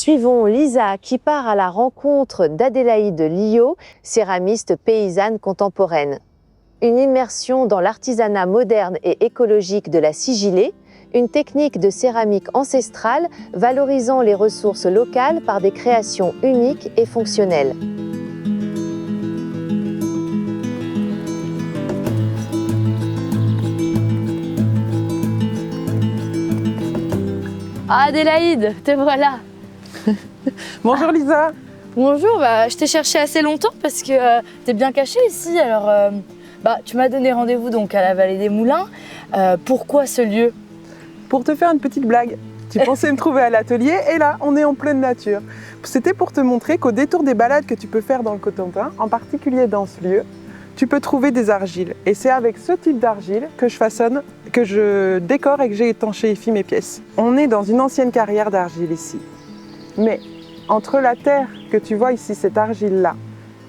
Suivons Lisa qui part à la rencontre d'Adélaïde Liot, céramiste paysanne contemporaine. Une immersion dans l'artisanat moderne et écologique de la sigillée, une technique de céramique ancestrale valorisant les ressources locales par des créations uniques et fonctionnelles. Ah Adélaïde, te voilà. Bonjour Lisa. Bonjour, je t'ai cherché assez longtemps parce que t'es bien cachée ici. Alors, tu m'as donné rendez-vous donc à la Vallée des Moulins. Pourquoi ce lieu? Pour te faire une petite blague, tu pensais me trouver à l'atelier et là, on est en pleine nature. C'était pour te montrer qu'au détour des balades que tu peux faire dans le Cotentin, en particulier dans ce lieu, tu peux trouver des argiles. Et c'est avec ce type d'argile que je façonne, que je décore et que j'ai étanchéifié mes pièces. On est dans une ancienne carrière d'argile ici. Mais entre la terre que tu vois ici, cette argile-là,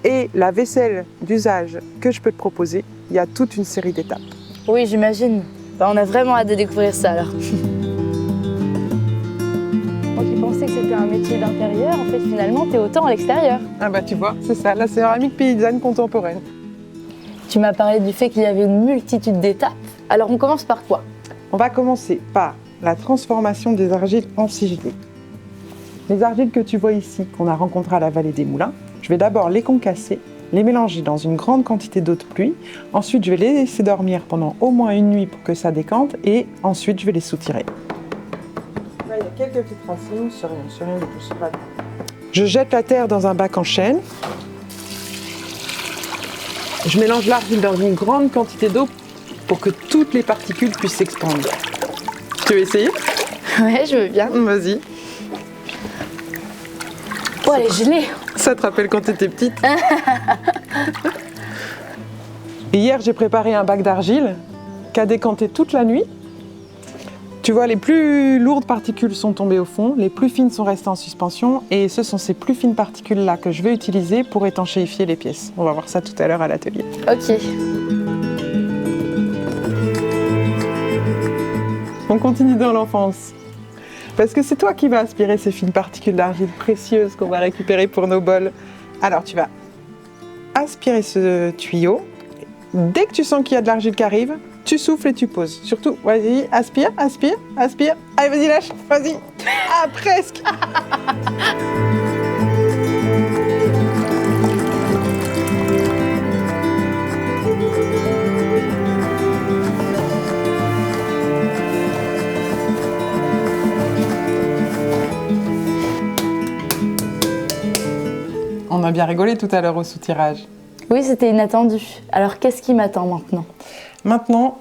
et la vaisselle d'usage que je peux te proposer, il y a toute une série d'étapes. Oui, j'imagine. On a vraiment hâte de découvrir ça alors. Moi qui pensais que c'était un métier d'intérieur, en fait finalement t'es autant à l'extérieur. Ah bah tu vois, c'est ça, la céramique paysanne contemporaine. Tu m'as parlé du fait qu'il y avait une multitude d'étapes. Alors on commence par quoi? On va commencer par la transformation des argiles en sigillée. Les argiles que tu vois ici, qu'on a rencontrées à la Vallée des Moulins, je vais d'abord les concasser, les mélanger dans une grande quantité d'eau de pluie. Ensuite, je vais les laisser dormir pendant au moins une nuit pour que ça décante et ensuite, je vais les soutirer. Là, il y a quelques petites racines, sur rien du tout, c'est pas grave. Je jette la terre dans un bac en chêne. Je mélange l'argile dans une grande quantité d'eau pour que toutes les particules puissent s'expandre. Tu veux essayer? Ouais, je veux bien. Vas-y. Oh, elle est gelée. Ça te rappelle quand tu étais petite? Et hier, j'ai préparé un bac d'argile qu'a décanté toute la nuit. Tu vois, les plus lourdes particules sont tombées au fond, les plus fines sont restées en suspension et ce sont ces plus fines particules-là que je vais utiliser pour étanchéifier les pièces. On va voir ça tout à l'heure à l'atelier. Ok. On continue dans l'enfance. Parce que c'est toi qui vas aspirer ces fines particules d'argile précieuses qu'on va récupérer pour nos bols. Alors tu vas aspirer ce tuyau. Dès que tu sens qu'il y a de l'argile qui arrive, tu souffles et tu poses. Surtout, vas-y, aspire, aspire, aspire. Allez, vas-y, lâche, vas-y. Ah, presque. On a bien rigolé tout à l'heure au soutirage. Oui, c'était inattendu. Alors qu'est-ce qui m'attend maintenant? Maintenant,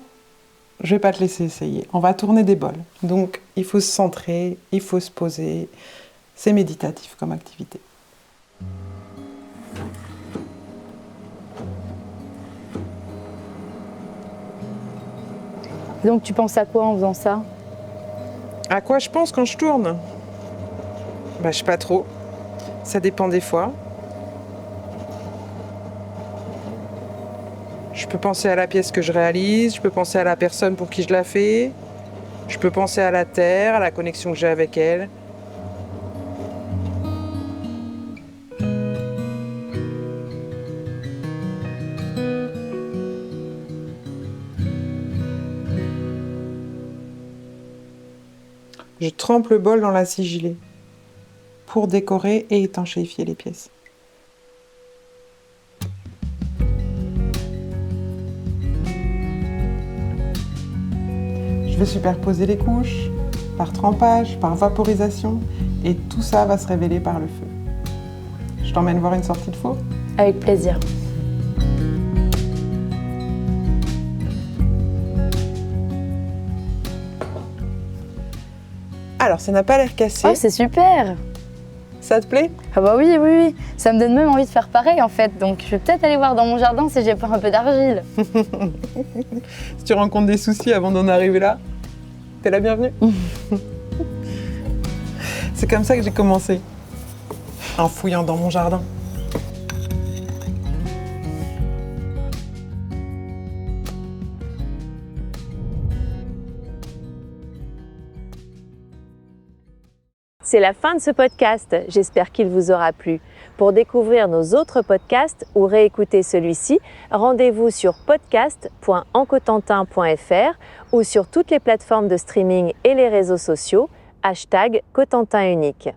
je vais pas te laisser essayer. On va tourner des bols. Donc, il faut se centrer, il faut se poser. C'est méditatif comme activité. Donc tu penses à quoi en faisant ça? À quoi je pense quand je tourne? Je sais pas trop. Ça dépend des fois. Je peux penser à la pièce que je réalise, je peux penser à la personne pour qui je la fais, je peux penser à la terre, à la connexion que j'ai avec elle. Je trempe le bol dans la sigillée pour décorer et étanchéifier les pièces. Je vais superposer les couches, par trempage, par vaporisation, et tout ça va se révéler par le feu. Je t'emmène voir une sortie de four? Avec plaisir. Alors, ça n'a pas l'air cassé. Oh, c'est super! Ça te plaît? Ah bah oui, oui, oui. Ça me donne même envie de faire pareil en fait. Donc je vais peut-être aller voir dans mon jardin si j'ai pas un peu d'argile. Si tu rencontres des soucis avant d'en arriver là, t'es la bienvenue. C'est comme ça que j'ai commencé, en fouillant dans mon jardin. C'est la fin de ce podcast, j'espère qu'il vous aura plu. Pour découvrir nos autres podcasts ou réécouter celui-ci, rendez-vous sur podcast.encotentin.fr ou sur toutes les plateformes de streaming et les réseaux sociaux, #CotentinUnique.